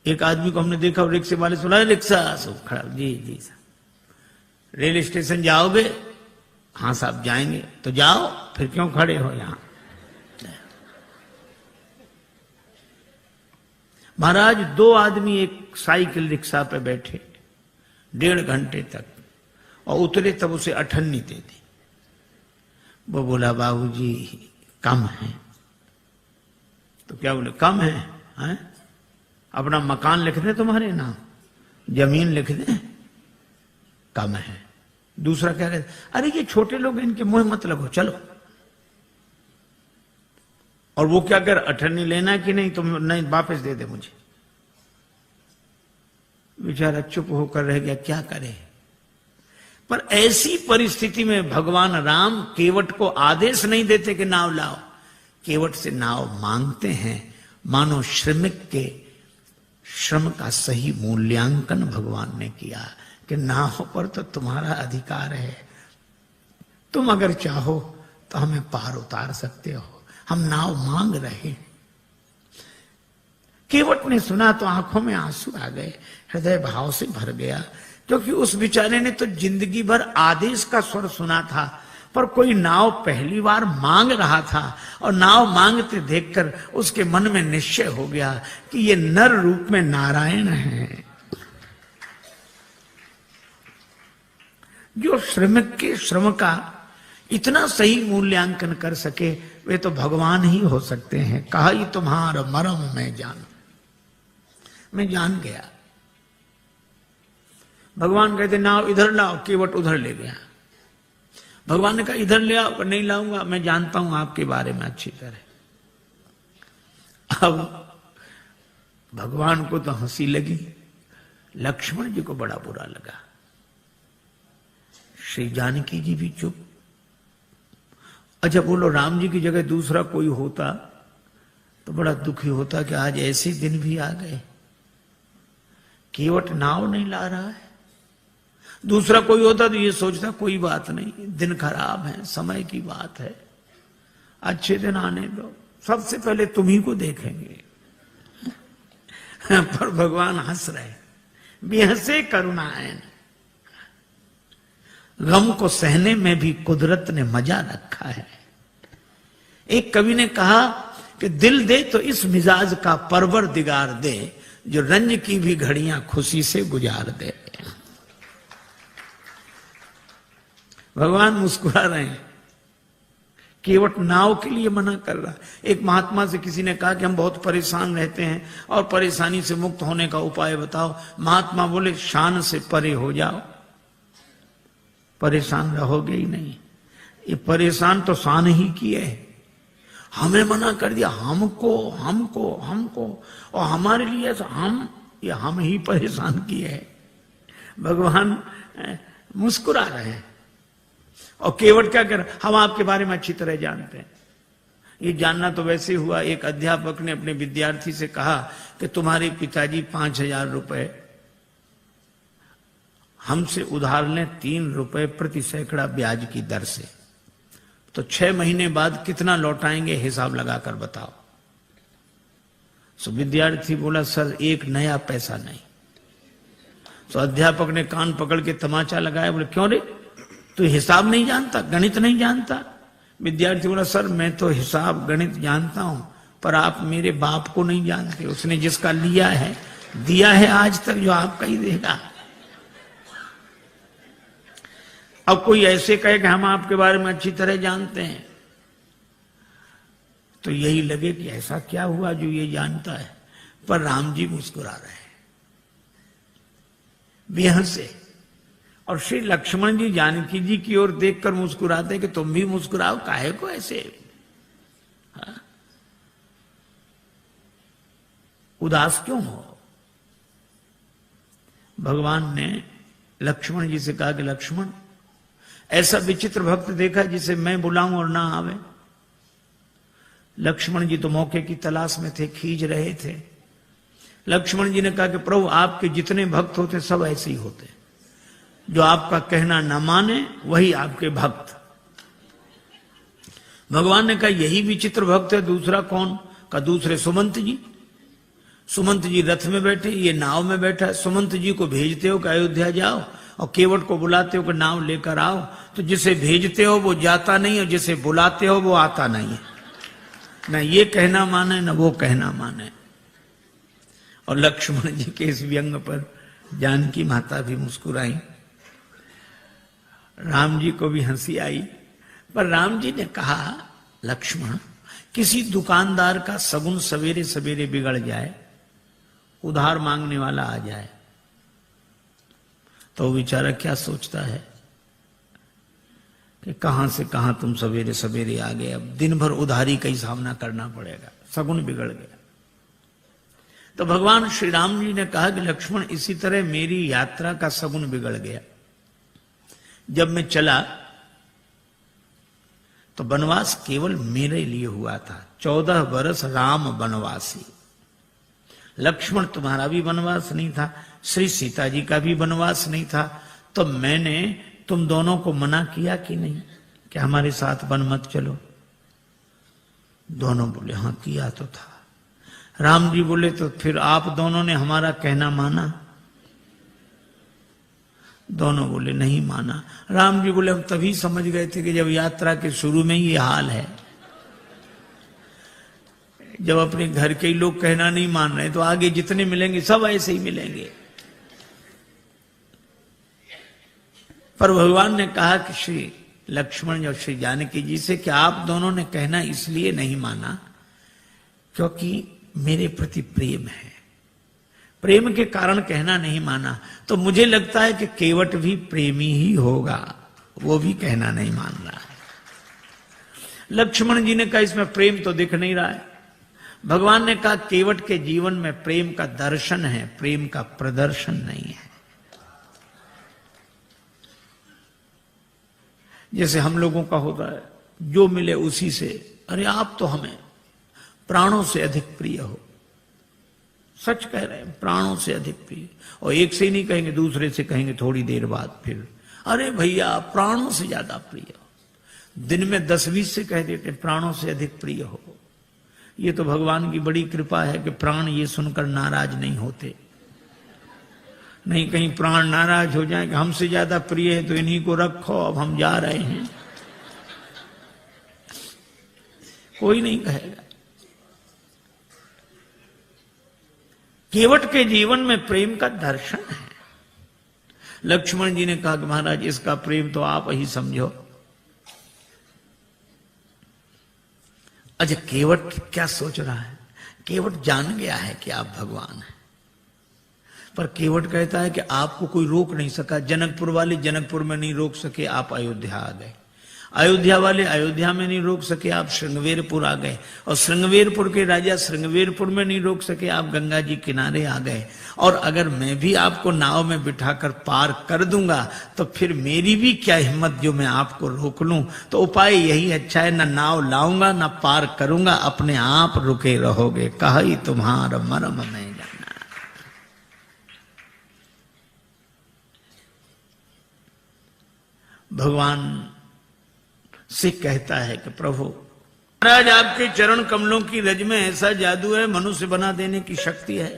एक आदमी को हमने देखा, रिक्शे वाले सुना, रिक्शा सब खड़ा, जी जी साहब रेल स्टेशन जाओगे? हाँ साहब जाएंगे। तो जाओ, फिर क्यों खड़े हो यहां? महाराज 2 आदमी एक साइकिल रिक्शा पे बैठे 1.5 घंटे तक, और उतरे तब उसे अठन्नी दे दी। वो बोला बाबूजी कम है। तो क्या बोले? कम है, हैं? अपना मकान लिख दे तुम्हारे नाम, जमीन लिख दे, कम है। दूसरा क्या कहते? अरे ये छोटे लोग, इनके मुंह मत लगो, चलो। और वो क्या कर, अठन्नी लेना कि नहीं? तुम नहीं, वापस दे दे मुझे। बेचारा चुप होकर रह गया, क्या करे। पर ऐसी परिस्थिति में भगवान राम केवट को आदेश नहीं देते कि नाव लाओ, केवट से नाव मांगते हैं। मानो श्रमिक के श्रम का सही मूल्यांकन भगवान ने किया कि नाव पर तो तुम्हारा अधिकार है, तुम अगर चाहो तो हमें पार उतार सकते हो, हम नाव मांग रहे। केवट ने सुना तो आंखों में आंसू आ गए, हृदय भाव से भर गया, क्योंकि उस बेचारे ने तो जिंदगी भर आदेश का स्वर सुना था, पर कोई नाव पहली बार मांग रहा था, और नाव मांगते देखकर उसके मन में निश्चय हो गया कि ये नर रूप में नारायण है। जो श्रमिक के श्रम का इतना सही मूल्यांकन कर सके, वे तो भगवान ही हो सकते हैं। कहा ही तुम्हारा मरम मैं जान गया। भगवान कहते नाव इधर लाओ, केवट उधर ले गया। भगवान ने कहा इधर ले आओ, नहीं लाऊंगा, मैं जानता हूं आपके बारे में अच्छी तरह। अब भगवान को तो हंसी लगी, लक्ष्मण जी को बड़ा बुरा लगा। श्री जानकी जी भी चुप। अच्छा बोलो, राम जी की जगह दूसरा कोई होता तो बड़ा दुखी होता कि आज ऐसे दिन भी आ गए, केवट नाव नहीं ला रहा है। दूसरा कोई होता तो ये सोचता कोई बात नहीं, दिन खराब है, समय की बात है, अच्छे दिन आने दो, सबसे पहले तुम्ही को देखेंगे। पर भगवान हंस रहे, बेहसे करुणायन। गम को सहने में भी कुदरत ने मजा रखा है। एक कवि ने कहा कि दिल दे तो इस मिजाज का परवरदिगार दे, जो रंज की भी घड़ियां खुशी से गुजार दे। भगवान मुस्कुरा रहे हैं, केवट नाव के लिए मना कर रहा। एक महात्मा से किसी ने कहा कि हम बहुत परेशान रहते हैं और परेशानी से मुक्त होने का उपाय बताओ। महात्मा बोले शान से परे हो जाओ, परेशान रहोगे ही नहीं। ये परेशान तो शान ही किए, हमें मना कर दिया, हमको हमको हमको, और हमारे लिए हम ही परेशान किए हैं। भगवान मुस्कुरा रहे हैं। और केवट क्या कर, हम आपके बारे में अच्छी तरह जानते हैं। ये जानना तो वैसे हुआ, एक अध्यापक ने अपने विद्यार्थी से कहा कि तुम्हारे पिताजी 5,000 रुपए हमसे उधार लें 3 रुपए प्रति सैकड़ा ब्याज की दर से, तो 6 महीने बाद कितना लौटाएंगे, हिसाब लगाकर बताओ। सो विद्यार्थी बोला सर 1 नया पैसा नहीं। तो अध्यापक ने कान पकड़ के तमाचा लगाया, बोले क्यों रे, तू हिसाब नहीं जानता, गणित नहीं जानता? विद्यार्थी बोला सर मैं तो हिसाब गणित जानता हूं, पर आप मेरे बाप को नहीं जानते, उसने जिसका लिया है दिया है आज तक, जो आपका ही देगा। अब कोई ऐसे कहे कि हम आपके बारे में अच्छी तरह जानते हैं, तो यही लगे कि ऐसा क्या हुआ जो ये जानता है। पर राम जी मुस्कुरा रहे हैं बेहसे, और श्री लक्ष्मण जी जानकी जी की ओर देखकर मुस्कुराते कि तुम भी मुस्कुराओ, काहे को ऐसे उदास क्यों हो। भगवान ने लक्ष्मण जी से कहा कि लक्ष्मण, ऐसा विचित्र भक्त देखा जिसे मैं बुलाऊं और ना आवे। लक्ष्मण जी तो मौके की तलाश में थे, खींच रहे थे। लक्ष्मण जी ने कहा कि प्रभु आपके जितने भक्त होते सब ऐसे ही होते, जो आपका कहना न माने वही आपके भक्त। भगवान ने कहा यही विचित्र भक्त है, दूसरा कौन? का दूसरे सुमंत जी। सुमंत जी रथ में बैठे, ये नाव में बैठा। सुमंत जी को भेजते हो कि अयोध्या जाओ, और केवट को बुलाते हो कि नाव लेकर आओ। तो जिसे भेजते हो वो जाता नहीं, और जिसे बुलाते हो वो आता नहीं है। न ये कहना माने न वो कहना माने। और लक्ष्मण जी के इस व्यंग पर जानकी माता भी मुस्कुराई, राम जी को भी हंसी आई। पर राम जी ने कहा, लक्ष्मण, किसी दुकानदार का सगुन सवेरे सवेरे बिगड़ जाए, उधार मांगने वाला आ जाए, तो बेचारा क्या सोचता है कि कहां से कहां तुम सवेरे सवेरे आ गए, अब दिन भर उधारी का ही सामना करना पड़ेगा, सगुन बिगड़ गया। तो भगवान श्री राम जी ने कहा कि लक्ष्मण, इसी तरह मेरी यात्रा का सगुन बिगड़ गया। जब मैं चला तो वनवास केवल मेरे लिए हुआ था। 14 वर्ष राम वनवासी। लक्ष्मण तुम्हारा भी वनवास नहीं था, श्री सीता जी का भी वनवास नहीं था। तो मैंने तुम दोनों को मना किया कि नहीं कि हमारे साथ वन मत चलो? दोनों बोले हाँ किया तो था। राम जी बोले तो फिर आप दोनों ने हमारा कहना माना? दोनों बोले नहीं माना। राम जी बोले हम तभी समझ गए थे कि जब यात्रा के शुरू में ही ये हाल है, जब अपने घर के ही लोग कहना नहीं मान रहे तो आगे जितने मिलेंगे सब ऐसे ही मिलेंगे। पर भगवान ने कहा कि श्री लक्ष्मण और श्री जानकी जी से कि आप दोनों ने कहना इसलिए नहीं माना क्योंकि मेरे प्रति प्रेम है, प्रेम के कारण कहना नहीं माना। तो मुझे लगता है कि केवट भी प्रेमी ही होगा, वो भी कहना नहीं मान रहा है। लक्ष्मण जी ने कहा इसमें प्रेम तो दिख नहीं रहा है। भगवान ने कहा केवट के जीवन में प्रेम का दर्शन है, प्रेम का प्रदर्शन नहीं है। जैसे हम लोगों का होता है, जो मिले उसी से, अरे आप तो हमें प्राणों से अधिक प्रिय हो। सच कह रहे हैं, प्राणों से अधिक प्रिय। और एक से ही नहीं कहेंगे, दूसरे से कहेंगे थोड़ी देर बाद फिर, अरे भैया प्राणों से ज्यादा प्रिय हो। दिन में 10-20 से कह देते प्राणों से अधिक प्रिय हो। ये तो भगवान की बड़ी कृपा है कि प्राण ये सुनकर नाराज नहीं होते। नहीं कहीं प्राण नाराज हो जाए कि हमसे ज्यादा प्रिय है तो इन्हीं को रखो, अब हम जा रहे हैं, कोई नहीं कहेगा। केवट के जीवन में प्रेम का दर्शन है। लक्ष्मण जी ने कहा कि महाराज इसका प्रेम तो आप ही समझो। अच्छा केवट क्या सोच रहा है? केवट जान गया है कि आप भगवान हैं, पर केवट कहता है कि आपको कोई रोक नहीं सका। जनकपुर वाले जनकपुर में नहीं रोक सके, आप अयोध्या आ गए। अयोध्या वाले अयोध्या में नहीं रोक सके, आप श्रृंगवेरपुर आ गए। और श्रृंगवेरपुर के राजा श्रृंगवेरपुर में नहीं रोक सके, आप गंगा जी किनारे आ गए। और अगर मैं भी आपको नाव में बिठाकर पार कर दूंगा तो फिर मेरी भी क्या हिम्मत जो मैं आपको रोक लूं। तो उपाय यही अच्छा है, न नाव लाऊंगा न पार करूंगा, अपने आप रुके रहोगे। कही तुम्हारा मर्म में जाना। भगवान से कहता है कि प्रभु महाराज आपके चरण कमलों की रज में ऐसा जादू है, मनुष्य बना देने की शक्ति है।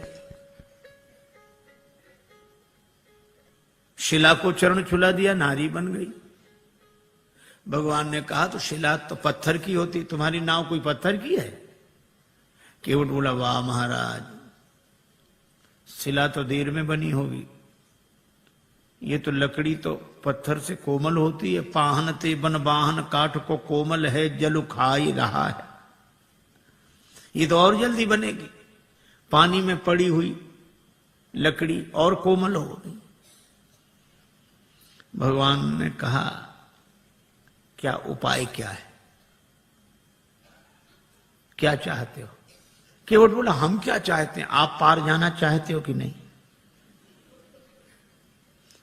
शिला को चरण छुला दिया, नारी बन गई। भगवान ने कहा तो शिला तो पत्थर की होती, तुम्हारी नाव कोई पत्थर की है? केवट बोला वाह महाराज, शिला तो देर में बनी होगी, ये तो लकड़ी तो पत्थर से कोमल होती है। पाहन ते बन बाहन काठ को कोमल है, जल खाई रहा है। ये तो और जल्दी बनेगी, पानी में पड़ी हुई लकड़ी और कोमल होगी। भगवान ने कहा क्या उपाय क्या है, क्या चाहते हो? केवट बोला हम क्या चाहते हैं, आप पार जाना चाहते हो कि नहीं?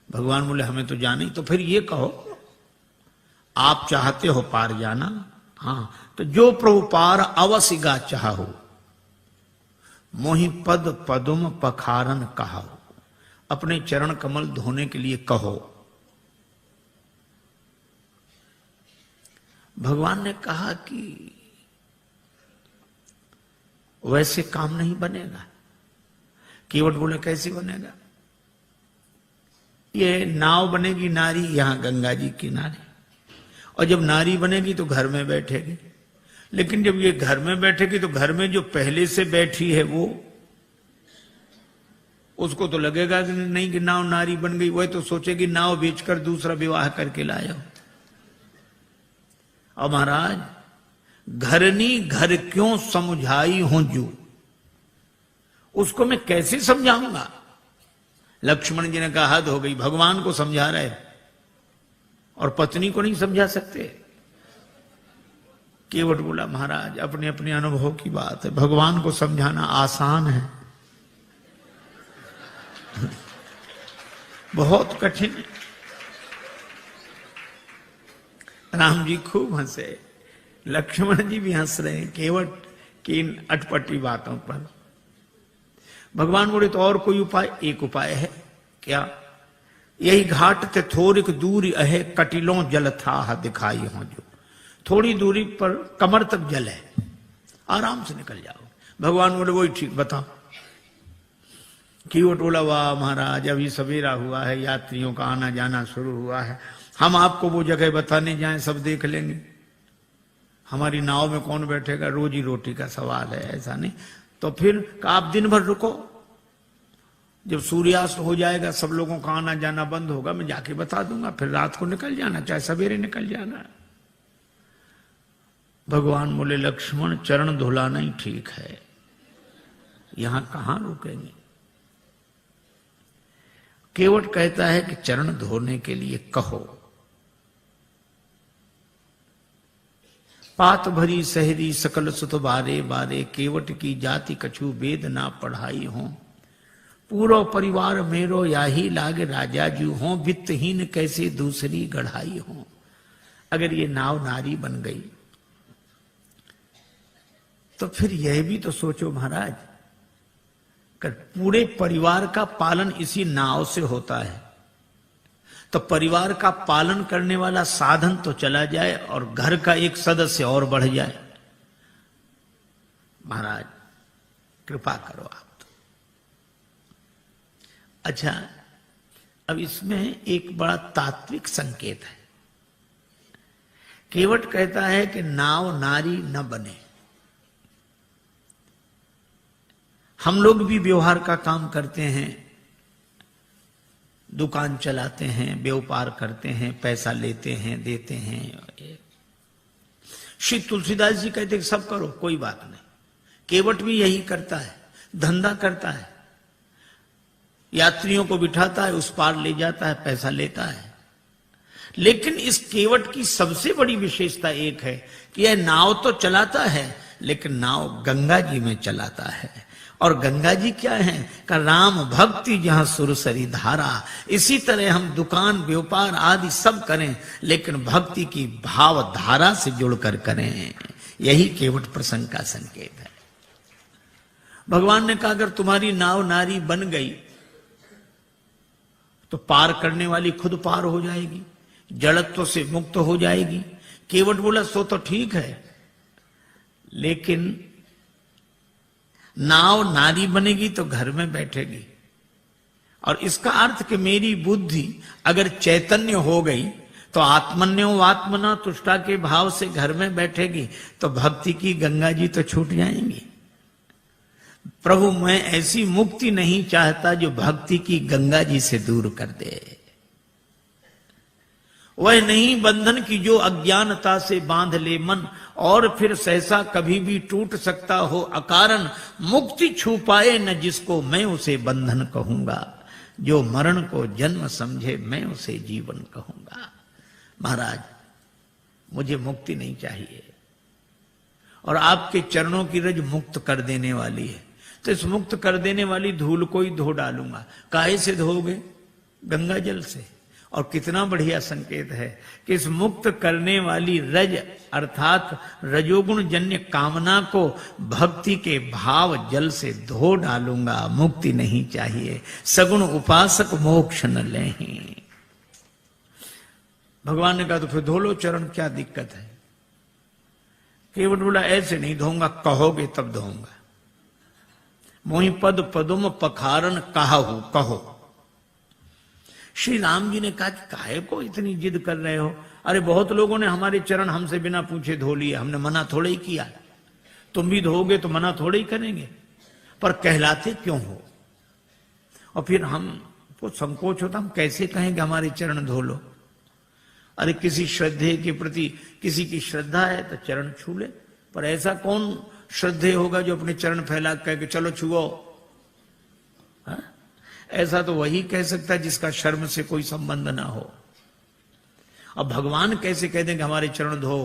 भगवान बोले हमें तो जाना ही। तो फिर ये कहो आप चाहते हो पार जाना? हाँ, तो जो प्रभु पार अवसिगा चाहो, मोहि पद पदुम पखारन कहो। अपने चरण कमल धोने के लिए कहो। भगवान ने कहा कि वैसे काम नहीं बनेगा। केवट बोले कैसे बनेगा? ये नाव बनेगी नारी यहां गंगा जी किनारे, और जब नारी बनेगी तो घर में बैठेगी। लेकिन जब ये घर में बैठेगी तो घर में जो पहले से बैठी है वो, उसको तो लगेगा कि नहीं कि नाव नारी बन गई, वह तो सोचेगी नाव बेचकर दूसरा विवाह करके लाया। और महाराज, घरनी घर क्यों समझाई हूं जू, उसको मैं कैसे समझाऊंगा? लक्ष्मण जी ने कहा हद हो गई, भगवान को समझा रहे और पत्नी को नहीं समझा सकते। केवट बोला महाराज अपने अपने अनुभव की बात है, भगवान को समझाना आसान है, बहुत कठिन है। राम जी खूब हंसे, लक्ष्मण जी भी हंस रहे हैं केवट की इन अटपटी बातों पर। भगवान बोले तो और कोई उपाय? एक उपाय है। क्या? यही घाट ते थोड़िक दूरी अहे कटिलों जल था दिखाई हो जो, थोड़ी दूरी पर कमर तक जल है, आराम से निकल जाओ। भगवान बोले वही ठीक, बताओ। केवट बोला वाह महाराज, अभी सवेरा हुआ है, यात्रियों का आना जाना शुरू हुआ है, हम आपको वो जगह बताने जाएं सब देख लेंगे, हमारी नाव में कौन बैठेगा, रोजी रोटी का सवाल है, ऐसा नहीं। तो फिर आप दिन भर रुको, जब सूर्यास्त हो जाएगा सब लोगों का आना जाना बंद होगा, मैं जाके बता दूंगा, फिर रात को निकल जाना, चाहे सवेरे निकल जाना। भगवान बोले लक्ष्मण चरण धुलाना ही ठीक है, यहां कहां रुकेंगे। केवट कहता है कि चरण धोने के लिए कहो। पात भरी सहरी सकल सुत बारे बारे, केवट की जाति कछु वेद ना पढ़ाई हो, पूरो परिवार मेरो याही लाग राजा जू हो, वित्तहीन कैसे दूसरी गढ़ाई हो। अगर ये नाव नारी बन गई तो फिर यह भी तो सोचो महाराज, कर पूरे परिवार का पालन इसी नाव से होता है, तो परिवार का पालन करने वाला साधन तो चला जाए और घर का एक सदस्य और बढ़ जाए। महाराज कृपा करो आप तो। अच्छा, अब इसमें एक बड़ा तात्विक संकेत है। केवट कहता है कि नाव नारी न बने। हम लोग भी व्यवहार का काम करते हैं, दुकान चलाते हैं, व्यापार करते हैं, पैसा लेते हैं, देते हैं। श्री तुलसीदास जी कहते सब करो, कोई बात नहीं। केवट भी यही करता है, धंधा करता है, यात्रियों को बिठाता है, उस पार ले जाता है, पैसा लेता है। लेकिन इस केवट की सबसे बड़ी विशेषता एक है कि यह नाव तो चलाता है, लेकिन नाव गंगा जी में चलाता है। और गंगा जी क्या है? का राम भक्ति जहां सुरसरी धारा। इसी तरह हम दुकान व्यापार आदि सब करें, लेकिन भक्ति की भाव धारा से जुड़कर करें। यही केवट प्रसंग का संकेत है। भगवान ने कहा अगर तुम्हारी नाव नारी बन गई तो पार करने वाली खुद पार हो जाएगी, जड़त्व से मुक्त हो जाएगी। केवट बोला सो तो ठीक है, लेकिन नाव नारी बनेगी तो घर में बैठेगी, और इसका अर्थ कि मेरी बुद्धि अगर चैतन्य हो गई तो आत्मन्यो आत्मना तुष्टा के भाव से घर में बैठेगी, तो भक्ति की गंगा जी तो छूट जाएंगी। प्रभु मैं ऐसी मुक्ति नहीं चाहता जो भक्ति की गंगा जी से दूर कर दे। वह नहीं बंधन की जो अज्ञानता से बांध ले मन, और फिर सहसा कभी भी टूट सकता हो अकारण। मुक्ति छू पाए न जिसको मैं उसे बंधन कहूंगा, जो मरण को जन्म समझे मैं उसे जीवन कहूंगा। महाराज मुझे मुक्ति नहीं चाहिए, और आपके चरणों की रज मुक्त कर देने वाली है, तो इस मुक्त कर देने वाली धूल को ही धो डालूंगा। काहे से धोगे? गंगा जल से। और कितना बढ़िया संकेत है कि इस मुक्त करने वाली रज अर्थात रजोगुण जन्य कामना को भक्ति के भाव जल से धो डालूंगा। मुक्ति नहीं चाहिए, सगुण उपासक मोक्ष न लें। भगवान ने कहा तो फिर धो लो चरण, क्या दिक्कत है? केवट बोला ऐसे नहीं धोऊंगा, कहोगे तब धोऊंगा। मोहि पद पदुम पखारन कहाहू कहो। श्री राम जी ने कहा कि काहे को इतनी जिद कर रहे हो? अरे बहुत लोगों ने हमारे चरण हमसे बिना पूछे धो लिए, हमने मना थोड़ा ही किया। तुम भी धोगे तो मना थोड़ा ही करेंगे, पर कहलाते क्यों हो? और फिर हमको संकोच होता, हम कैसे कहेंगे हमारे चरण धो लो? अरे किसी श्रद्धे के प्रति किसी की श्रद्धा है तो चरण छू ले, पर ऐसा कौन श्रद्धे होगा जो अपने चरण फैला कह के चलो छुओ? ऐसा तो वही कह सकता है जिसका शर्म से कोई संबंध ना हो। अब भगवान कैसे कह देंगे हमारे चरण धो?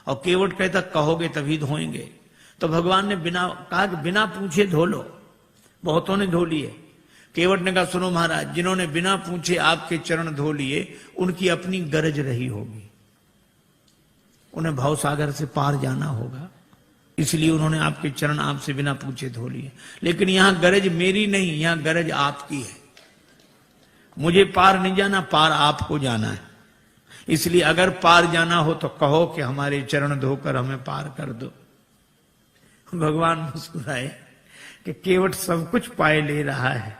और केवट कहता कहोगे तभी धोएंगे। तो भगवान ने कहा कि बिना पूछे धो लो। बहुतों ने धो लिए। केवट ने कहा सुनो महाराज, जिन्होंने बिना पूछे आपके चरण धो लिए उनकी अपनी गरज रही होगी, उन्हें भवसागर से पार जाना होगा, इसलिए उन्होंने आपके चरण आपसे बिना पूछे धो लिए। लेकिन यहां गरज मेरी नहीं, यहां गरज आपकी है। मुझे पार नहीं जाना, पार आपको जाना है। इसलिए अगर पार जाना हो तो कहो कि हमारे चरण धोकर हमें पार कर दो। भगवान मुस्कुराए कि केवट सब कुछ पाए ले रहा है,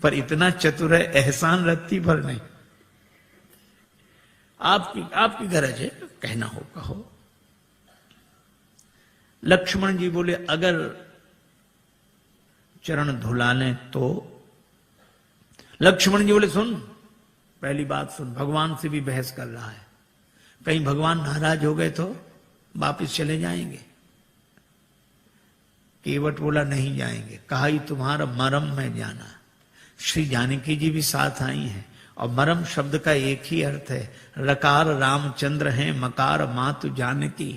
पर इतना चतुर है एहसान रत्ती भर नहीं। आपकी गरज है, कहना हो कहो। लक्ष्मण जी बोले अगर चरण धुला लें तो? लक्ष्मण जी बोले सुन, पहली बात सुन, भगवान से भी बहस कर रहा है, कहीं भगवान नाराज हो गए तो वापिस चले जाएंगे। केवट बोला नहीं जाएंगे। कहा ही तुम्हारा मरम में जाना। श्री जानकी जी भी साथ आई हैं, और मरम शब्द का एक ही अर्थ है, रकार रामचंद्र हैं, मकार मातु जानकी।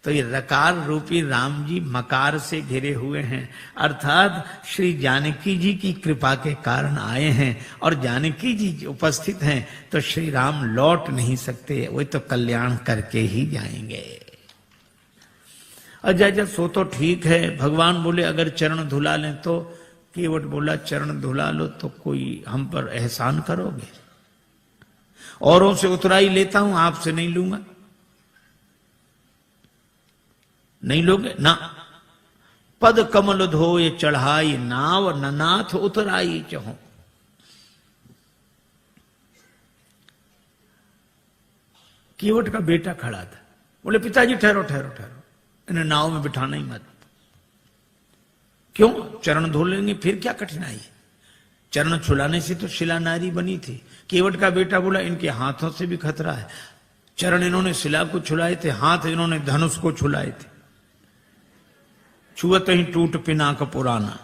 तो ये रकार रूपी राम जी मकार से घिरे हुए हैं, अर्थात श्री जानकी जी की कृपा के कारण आए हैं, और जानकी जी उपस्थित हैं तो श्री राम लौट नहीं सकते, वो तो कल्याण करके ही जाएंगे। अच्छा सो तो ठीक है। भगवान बोले अगर चरण धुला लें तो? केवट बोला चरण धुला लो तो कोई हम पर एहसान करोगे? औरों से उतराई लेता हूं, आपसे नहीं लूंगा। नहीं लोगे ना? पद कमल धोए चढ़ाई नाव, ननाथ उतराई चहो। केवट का बेटा खड़ा था, बोले पिताजी ठहरो ठहरो ठहरो, इन्हें नाव में बिठाना ही मत। क्यों? चरण धो लेंगे, फिर क्या कठिनाई है? चरण छुलाने से तो शिला नारी बनी थी। केवट का बेटा बोला इनके हाथों से भी खतरा है। चरण इन्होंने शिला को छुलाए थे, हाथ इन्होंने धनुष को छुलाए थे। छुअत ही टूट पिनाक पुराना।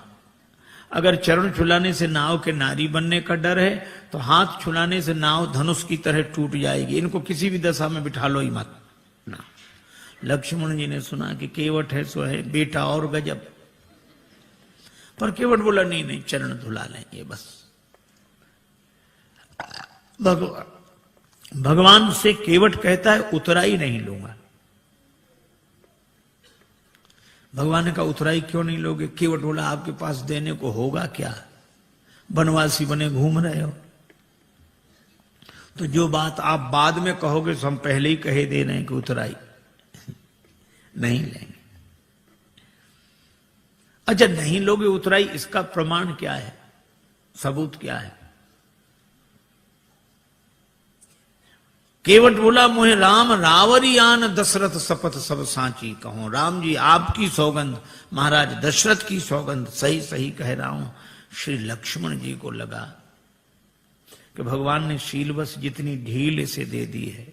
अगर चरण छुलाने से नाव के नारी बनने का डर है तो हाथ छुलाने से नाव धनुष की तरह टूट जाएगी। इनको किसी भी दशा में बिठा लो ही मत ना। लक्ष्मण जी ने सुना कि केवट है सो है, बेटा और गजब। पर केवट बोला नहीं नहीं, चरण धुला लेंगे बस। भगवान से केवट कहता है उतराई नहीं लूंगा। भगवान ने कहा उतराई क्यों नहीं लोगे? केवट बोला आपके पास देने को होगा क्या? बनवासी बने घूम रहे हो। तो जो बात आप बाद में कहोगे तो हम पहले ही कहे दे रहे हैं कि उतराई नहीं लेंगे। अच्छा नहीं लोगे उतराई, इसका प्रमाण क्या है? सबूत क्या है? केवट बोला मोहे राम रावरियान दशरथ शपथ सब सांची कहो। राम जी आपकी सौगंध, महाराज दशरथ की सौगंध, सही सही कह रहा हूं। श्री लक्ष्मण जी को लगा कि भगवान ने शीलवश जितनी ढील इसे दे दी है,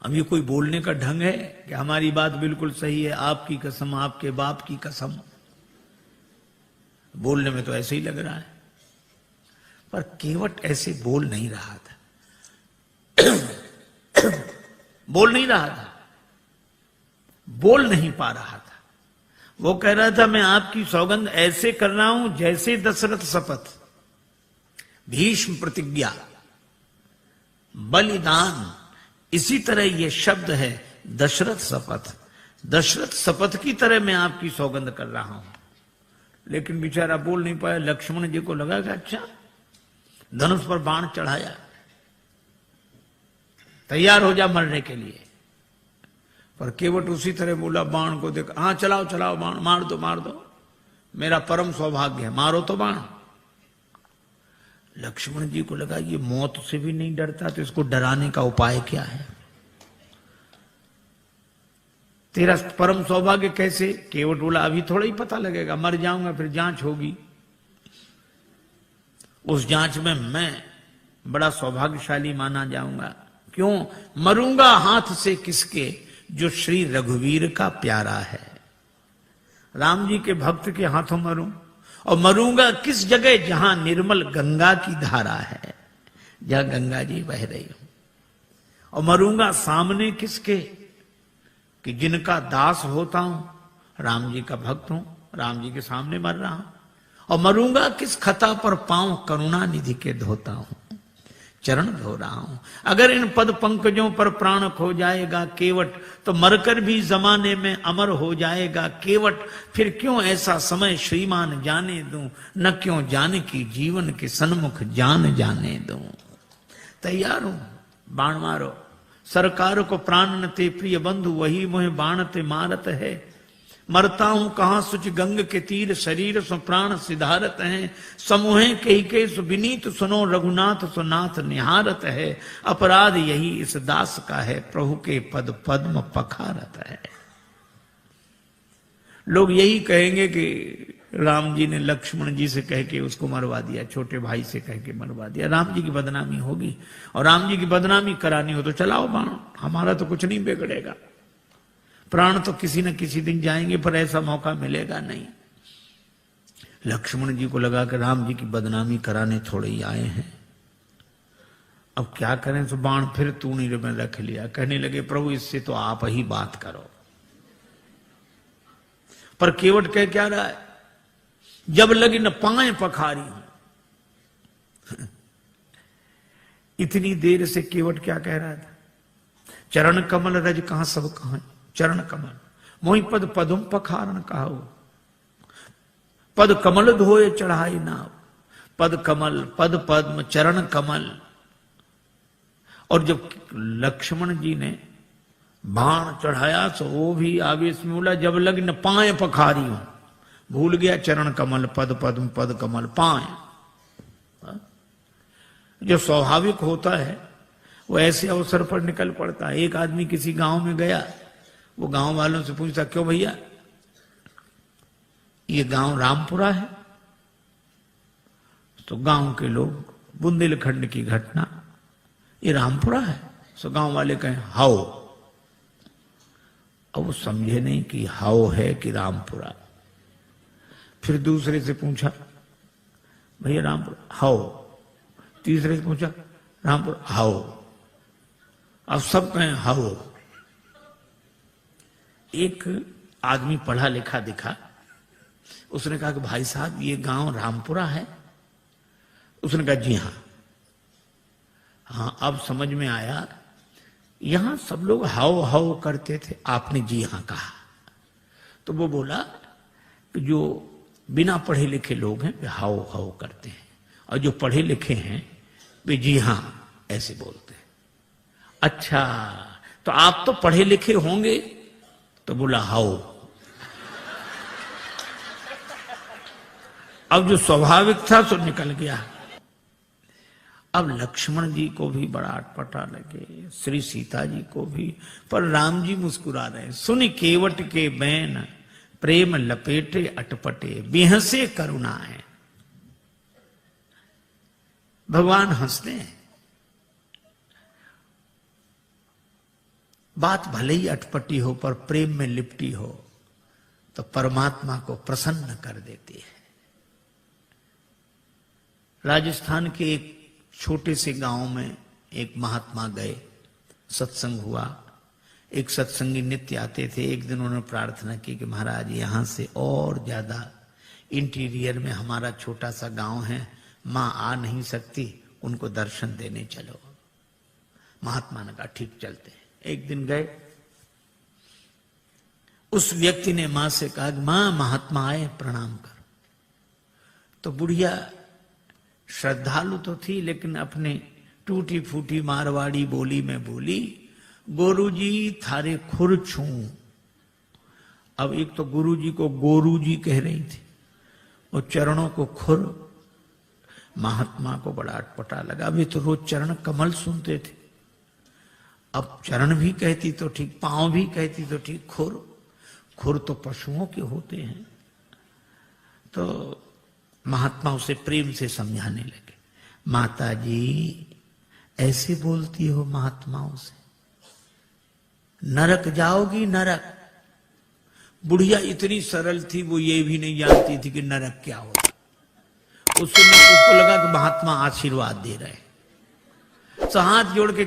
अब ये कोई बोलने का ढंग है कि हमारी बात बिल्कुल सही है, आपकी कसम, आपके बाप की कसम। बोलने में तो ऐसे ही लग रहा है, पर केवट ऐसे बोल नहीं रहा था। बोल नहीं रहा था, बोल नहीं पा रहा था। वो कह रहा था मैं आपकी सौगंध ऐसे कर रहा हूं जैसे दशरथ शपथ, भीष्म प्रतिज्ञा, बलिदान, इसी तरह ये शब्द है दशरथ शपथ। दशरथ शपथ की तरह मैं आपकी सौगंध कर रहा हूं। लेकिन बेचारा बोल नहीं पाया। लक्ष्मण जी को लगा कि अच्छा, धनुष पर बाण चढ़ाया, तैयार हो जा मरने के लिए। पर केवट उसी तरह बोला, बाण को देख, हाँ चलाओ चलाओ बाण, मार दो मार दो, मेरा परम सौभाग्य है, मारो तो बाण। लक्ष्मण जी को लगा ये मौत से भी नहीं डरता, तो इसको डराने का उपाय क्या है? तेरा परम सौभाग्य कैसे? केवट बोला, अभी थोड़ा ही पता लगेगा, मर जाऊंगा फिर जांच होगी, उस जांच में मैं बड़ा सौभाग्यशाली माना जाऊंगा। क्यों? मरूंगा हाथ से किसके, जो श्री रघुवीर का प्यारा है। राम जी के भक्त के हाथों मरूं, और मरूंगा किस जगह, जहां निर्मल गंगा की धारा है, जहां गंगा जी बह रही हूं। और मरूंगा सामने किसके, कि जिनका दास होता हूं, राम जी का भक्त हूं, राम जी के सामने मर रहा हूं। और मरूंगा किस खता पर, पांव करुणा निधि के धोता हूं, चरण धो रहा हूं। अगर इन पद पंकजों पर प्राण खो जाएगा केवट, तो मरकर भी जमाने में अमर हो जाएगा केवट। फिर क्यों ऐसा समय श्रीमान जाने दूं, न क्यों जाने की जीवन के सन्मुख जान जाने दूं। तैयार हूं, बाण मारो। सरकार को प्राण न ते प्रिय बंधु, वही मोहे बाण ते मारत है। मरता हूं कहां सुच गंग के तीर, शरीर सो प्राण सिधारत हैं। समूहे के सु विनीत सुनो, रघुनाथ सो नाथ निहारत है। अपराध यही इस दास का है, प्रभु के पद पद्म पखारत है। लोग यही कहेंगे कि राम जी ने लक्ष्मण जी से कह के उसको मरवा दिया, छोटे भाई से कह के मरवा दिया। राम जी की बदनामी होगी, और राम जी की बदनामी करानी हो तो चलाओ बाण, हमारा तो कुछ नहीं बिगड़ेगा। प्राण तो किसी न किसी दिन जाएंगे, पर ऐसा मौका मिलेगा नहीं। लक्ष्मण जी को लगा कि राम जी की बदनामी कराने थोड़े ही आए हैं, अब क्या करें। तो बाण फिर तूनी में रख लिया। कहने लगे, प्रभु इससे तो आप ही बात करो। पर केवट कह क्या रहा है, जब लगी न पाए पखारी हूं। इतनी देर से केवट क्या कह रहा था, चरण कमल रज कहां सब कहां, चरण कमल मोहि पद पदुम पखारन कहाऊ। पद कमल धोए चढ़ाई नाव, पद कमल पद पद्म चरण कमल। और जब लक्ष्मण जी ने बाण चढ़ाया तो वो भी आवेश में बोला, जब लग न पाए पखारी हूं। भूल गया चरण कमल पद पद्म पद कमल पाए। जो स्वाभाविक होता है वो ऐसे अवसर पर निकल पड़ता है। एक आदमी किसी गांव में गया, वो गांव वालों से पूछता, क्यों भैया ये गांव रामपुरा है? तो गांव के लोग, बुंदेलखंड की घटना, ये रामपुरा है? तो गांव वाले कहें हाओ। अब वो समझे नहीं कि हाओ है कि रामपुरा। फिर दूसरे से पूछा, भैया रामपुरा हाओ। तीसरे से पूछा, रामपुरा हाओ। अब सब कहें हाओ। एक आदमी पढ़ा लिखा दिखा, उसने कहा कि भाई साहब ये गांव रामपुरा है? उसने कहा जी हां। हाँ, अब समझ में आया, यहां सब लोग हाओ हाओ करते थे, आपने जी हां कहा। तो वो बोला कि जो बिना पढ़े लिखे लोग हैं वे हाओ हाओ करते हैं, और जो पढ़े लिखे हैं वे जी हां ऐसे बोलते हैं। अच्छा, तो आप तो पढ़े लिखे होंगे? तो बोला हाओ। अब जो स्वाभाविक था सो निकल गया। अब लक्ष्मण जी को भी बड़ा अटपटा लगे, श्री सीता जी को भी, पर राम जी मुस्कुरा रहे। सुन केवट के बैन, प्रेम लपेटे अटपटे, बिहसे करुणाएं। भगवान हंसते हैं। बात भले ही अटपटी हो, पर प्रेम में लिपटी हो तो परमात्मा को प्रसन्न कर देती है। राजस्थान के एक छोटे से गांव में एक महात्मा गए, सत्संग हुआ। एक सत्संगी नित्य आते थे। एक दिन उन्होंने प्रार्थना की कि महाराज यहां से और ज्यादा इंटीरियर में हमारा छोटा सा गांव है, मां आ नहीं सकती, उनको दर्शन देने चलो। महात्मा ने कहा ठीक चलते हैं। एक दिन गए, उस व्यक्ति ने मां से कहा कि मां महात्मा आए प्रणाम कर। तो बुढ़िया श्रद्धालु तो थी, लेकिन अपने टूटी फूटी मारवाड़ी बोली में बोली, गुरुजी थारे खुर छू। अब एक तो गुरुजी को गोरू जी कह रही थी और चरणों को खुर। महात्मा को बड़ा अटपटा लगा। वे तो रोज चरण कमल सुनते थे, अब चरण भी कहती तो ठीक, पांव भी कहती तो ठीक, खुर। खुर तो पशुओं के होते हैं। तो महात्मा उसे प्रेम से समझाने लगे, माता जी ऐसे बोलती हो महात्माओं से, नरक जाओगी नरक। बुढ़िया इतनी सरल थी, वो ये भी नहीं जानती थी कि नरक क्या होता। उसको लगा कि महात्मा आशीर्वाद दे रहे, तो हाथ जोड़ के